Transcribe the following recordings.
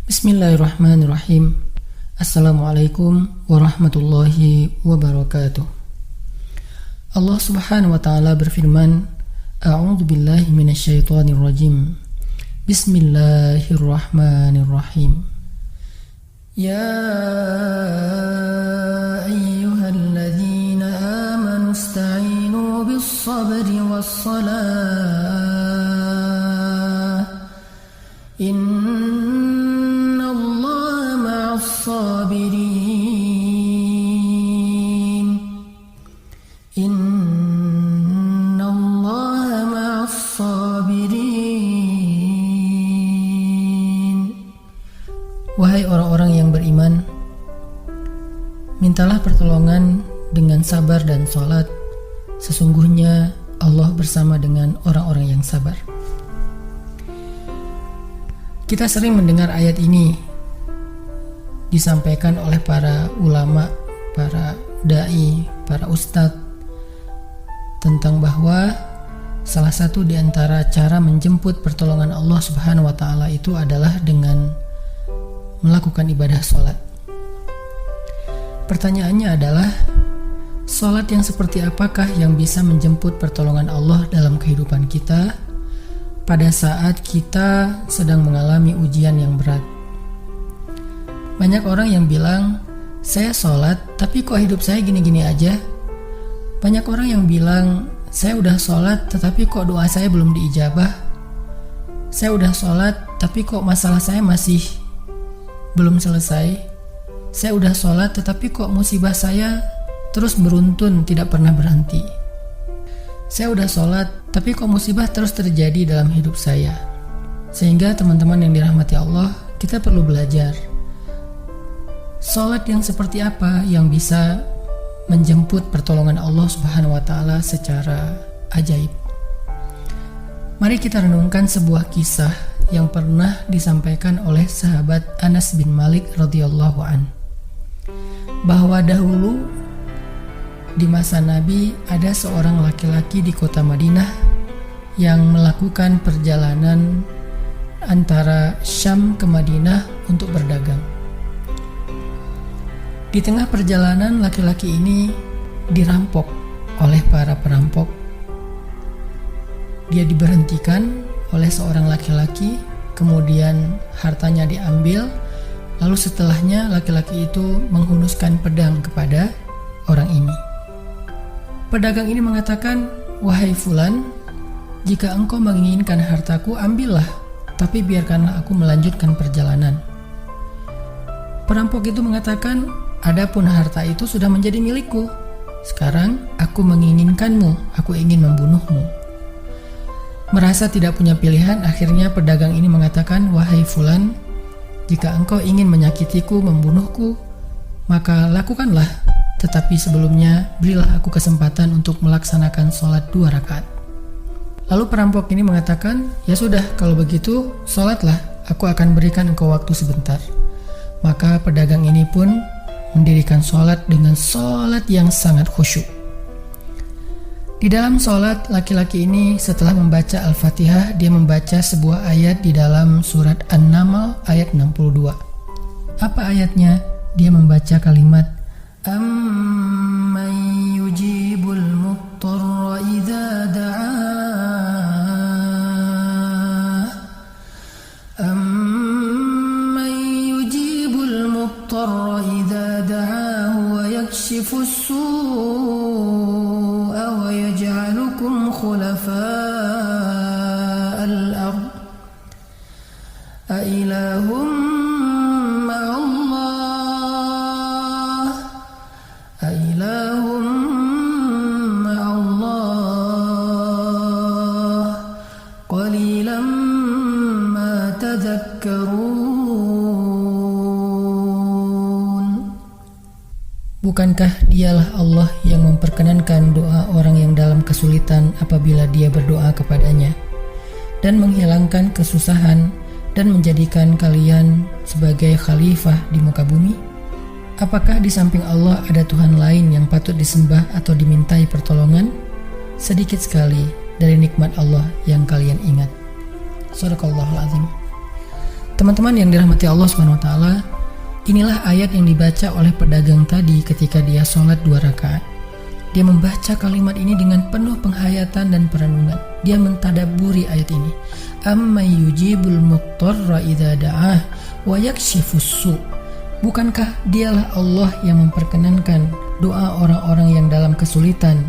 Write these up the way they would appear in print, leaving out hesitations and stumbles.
Bismillahirrahmanirrahim. Assalamualaikum warahmatullahi wabarakatuh. Allah Subhanahu wa taala berfirman, A'udzu billahi minasyaitonir rajim. Bismillahirrahmanirrahim. Ya ayyuhalladzina amanu ista'inu bis-sabri was-salah. Sabirin. Innallaha ma'as sabirin. Wahai orang-orang yang beriman, mintalah pertolongan dengan sabar dan salat. Sesungguhnya Allah bersama dengan orang-orang yang sabar. Kita sering mendengar ayat ini disampaikan oleh para ulama, para dai, para ustadz tentang bahwa salah satu di antara cara menjemput pertolongan Allah Subhanahu wa taala itu adalah dengan melakukan ibadah sholat. Pertanyaannya adalah, sholat yang seperti apakah yang bisa menjemput pertolongan Allah dalam kehidupan kita pada saat kita sedang mengalami ujian yang berat? Banyak orang yang bilang, saya sholat tapi kok hidup saya gini-gini aja. Banyak orang yang bilang, saya udah sholat tetapi kok doa saya belum diijabah. Saya udah sholat tapi kok masalah saya masih belum selesai. Saya udah sholat tetapi kok musibah saya terus beruntun, tidak pernah berhenti. Saya udah sholat tapi kok musibah terus terjadi dalam hidup saya. Sehingga teman-teman yang dirahmati Allah, kita perlu belajar sholat yang seperti apa yang bisa menjemput pertolongan Allah Subhanahu wa taala secara ajaib. Mari kita renungkan sebuah kisah yang pernah disampaikan oleh sahabat Anas bin Malik radhiyallahu an. Bahwa dahulu di masa Nabi ada seorang laki-laki di kota Madinah yang melakukan perjalanan antara Syam ke Madinah untuk berdagang. Di tengah perjalanan, laki-laki ini dirampok oleh para perampok. Dia diberhentikan oleh seorang laki-laki, kemudian hartanya diambil, lalu setelahnya laki-laki itu menghunuskan pedang kepada orang ini. Pedagang ini mengatakan, "Wahai fulan, jika engkau menginginkan hartaku, ambillah, tapi biarkanlah aku melanjutkan perjalanan." Perampok itu mengatakan, "Adapun harta itu sudah menjadi milikku. Sekarang aku menginginkanmu, aku ingin membunuhmu." Merasa tidak punya pilihan, akhirnya pedagang ini mengatakan, "Wahai fulan, jika engkau ingin menyakitiku, membunuhku, maka lakukanlah. Tetapi sebelumnya berilah aku kesempatan untuk melaksanakan sholat 2 rakaat." Lalu perampok ini mengatakan, "Ya sudah, kalau begitu sholatlah, aku akan berikan engkau waktu sebentar." Maka pedagang ini pun mendirikan sholat dengan sholat yang sangat khusyuk. Di dalam sholat, laki-laki ini setelah membaca Al-Fatihah, dia membaca sebuah ayat di dalam surat An-Naml ayat 62. Apa ayatnya? Dia membaca kalimat, "Amman yujibul muttarra idza da'ah, amman yujibul muttarra idza يكشف السوء ويجعلكم خلفاء الأرض أإله مع الله أإله مع الله قليلا ما تذكرون." Bukankah dialah Allah yang memperkenankan doa orang yang dalam kesulitan apabila dia berdoa kepadanya, dan menghilangkan kesusahan dan menjadikan kalian sebagai khalifah di muka bumi? Apakah di samping Allah ada Tuhan lain yang patut disembah atau dimintai pertolongan? Sedikit sekali dari nikmat Allah yang kalian ingat. Shadaqallahul azim. Teman-teman yang dirahmati Allah SWT, inilah ayat yang dibaca oleh pedagang tadi ketika dia sholat 2 rakaat. Dia membaca kalimat ini dengan penuh penghayatan dan perenungan. Dia mentadabburi ayat ini. Amman yujibul muttarra idza da'ah wa yakshifus su'. Bukankah dialah Allah yang memperkenankan doa orang-orang yang dalam kesulitan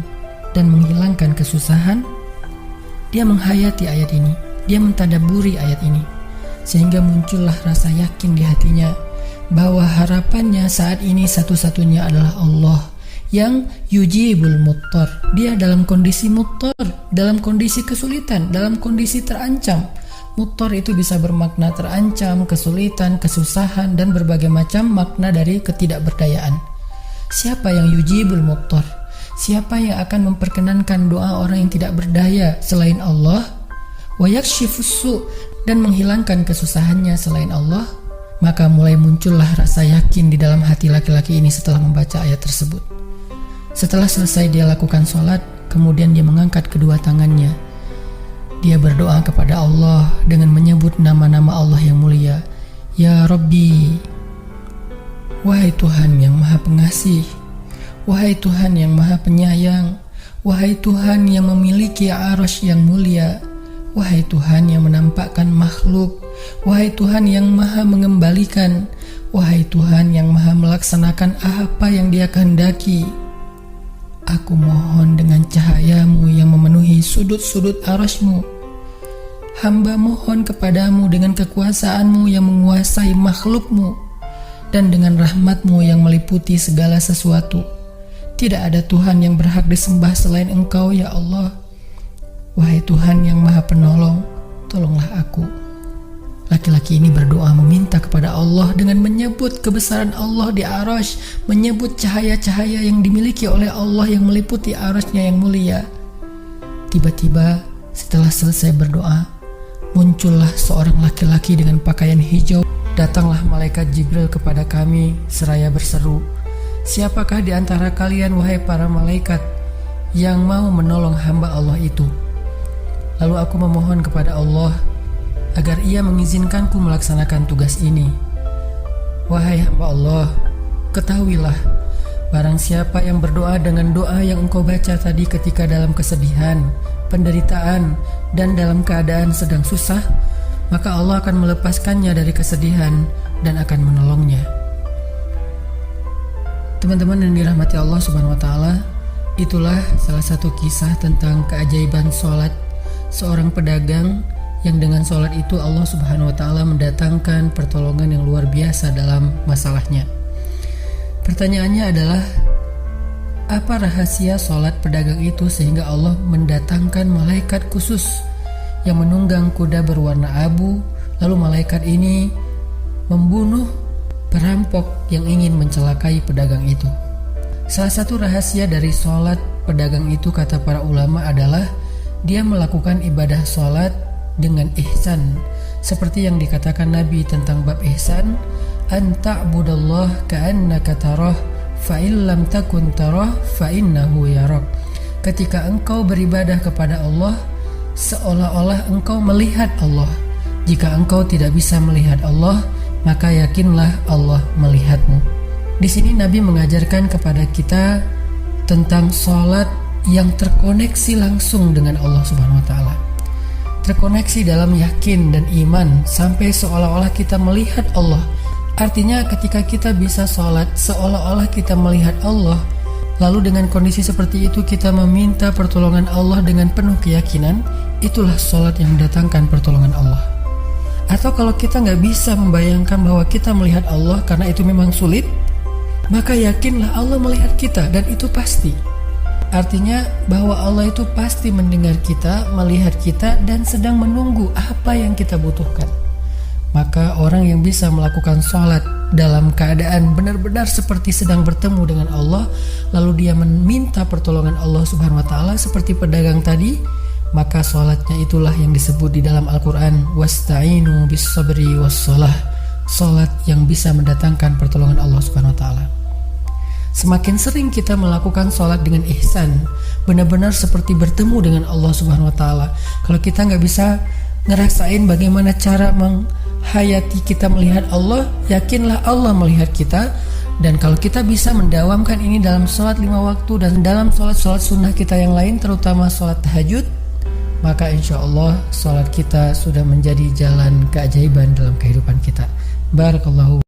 dan menghilangkan kesusahan? Dia menghayati ayat ini. Dia mentadabburi ayat ini. Sehingga muncullah rasa yakin di hatinya bahwa harapannya saat ini satu-satunya adalah Allah yang yujibul muttar. Dia dalam kondisi muttar, dalam kondisi kesulitan, dalam kondisi terancam. Muttar itu bisa bermakna terancam, kesulitan, kesusahan, dan berbagai macam makna dari ketidakberdayaan. Siapa yang yujibul muttar? Siapa yang akan memperkenankan doa orang yang tidak berdaya selain Allah? Wa yakshifus su', dan menghilangkan kesusahannya selain Allah? Maka mulai muncullah rasa yakin di dalam hati laki-laki ini setelah membaca ayat tersebut. Setelah selesai dia lakukan sholat, kemudian dia mengangkat kedua tangannya. Dia berdoa kepada Allah dengan menyebut nama-nama Allah yang mulia. Ya Rabbi, wahai Tuhan yang maha pengasih, wahai Tuhan yang maha penyayang, wahai Tuhan yang memiliki arasy yang mulia, wahai Tuhan yang menampakkan makhluk, wahai Tuhan yang maha mengembalikan, wahai Tuhan yang maha melaksanakan apa yang Dia kehendaki. Aku mohon dengan cahayamu yang memenuhi sudut-sudut arasy-Mu. Hamba mohon kepadamu dengan kekuasaanmu yang menguasai makhluk-Mu dan dengan rahmat-Mu yang meliputi segala sesuatu. Tidak ada Tuhan yang berhak disembah selain Engkau, ya Allah. Wahai Tuhan yang maha penolong, tolonglah aku. Laki-laki ini berdoa meminta kepada Allah dengan menyebut kebesaran Allah di arasy, menyebut cahaya-cahaya yang dimiliki oleh Allah yang meliputi arasy-Nya yang mulia. Tiba-tiba setelah selesai berdoa, muncullah seorang laki-laki dengan pakaian hijau. Datanglah malaikat Jibril kepada kami seraya berseru, siapakah di antara kalian wahai para malaikat yang mau menolong hamba Allah itu? Lalu aku memohon kepada Allah agar Ia mengizinkanku melaksanakan tugas ini. Wahai hamba Allah, ketahuilah, barang siapa yang berdoa dengan doa yang engkau baca tadi ketika dalam kesedihan, penderitaan, dan dalam keadaan sedang susah, maka Allah akan melepaskannya dari kesedihan dan akan menolongnya. Teman-teman yang dirahmati Allah Subhanahu wa Ta'ala, itulah salah satu kisah tentang keajaiban sholat seorang pedagang yang dengan sholat itu Allah Subhanahu wa Ta'ala mendatangkan pertolongan yang luar biasa dalam masalahnya. Pertanyaannya adalah, apa rahasia sholat pedagang itu sehingga Allah mendatangkan malaikat khusus yang menunggang kuda berwarna abu, lalu malaikat ini membunuh perampok yang ingin mencelakai pedagang itu? Salah satu rahasia dari sholat pedagang itu, kata para ulama, adalah dia melakukan ibadah sholat dengan ihsan, seperti yang dikatakan Nabi tentang bab ihsan, an ta'budallah ka'annaka tarah fa illam takun tarah fa innahu yarak. Ketika engkau beribadah kepada Allah, seolah-olah engkau melihat Allah. Jika engkau tidak bisa melihat Allah, maka yakinlah Allah melihatmu. Di sini Nabi mengajarkan kepada kita tentang sholat yang terkoneksi langsung dengan Allah Subhanahu wa Ta'ala. Terkoneksi dalam yakin dan iman sampai seolah-olah kita melihat Allah. Artinya ketika kita bisa sholat seolah-olah kita melihat Allah, lalu dengan kondisi seperti itu kita meminta pertolongan Allah dengan penuh keyakinan, itulah sholat yang mendatangkan pertolongan Allah. Atau kalau kita nggak bisa membayangkan bahwa kita melihat Allah karena itu memang sulit, maka yakinlah Allah melihat kita, dan itu pasti. Artinya bahwa Allah itu pasti mendengar kita, melihat kita, dan sedang menunggu apa yang kita butuhkan. Maka orang yang bisa melakukan sholat dalam keadaan benar-benar seperti sedang bertemu dengan Allah, lalu dia meminta pertolongan Allah Subhanahu wa Ta'ala seperti pedagang tadi, maka sholatnya itulah yang disebut di dalam Al-Quran, wasta'inu bis sabri was shalah, sholat yang bisa mendatangkan pertolongan Allah Subhanahu wa Ta'ala. Semakin sering kita melakukan sholat dengan ihsan, benar-benar seperti bertemu dengan Allah Subhanahu wa Ta'ala. Kalau kita nggak bisa ngerasain bagaimana cara menghayati kita melihat Allah, yakinlah Allah melihat kita. Dan kalau kita bisa mendawamkan ini dalam sholat 5 waktu dan dalam sholat-sholat sunnah kita yang lain, terutama sholat tahajud, maka insya Allah sholat kita sudah menjadi jalan keajaiban dalam kehidupan kita. Barakallahu.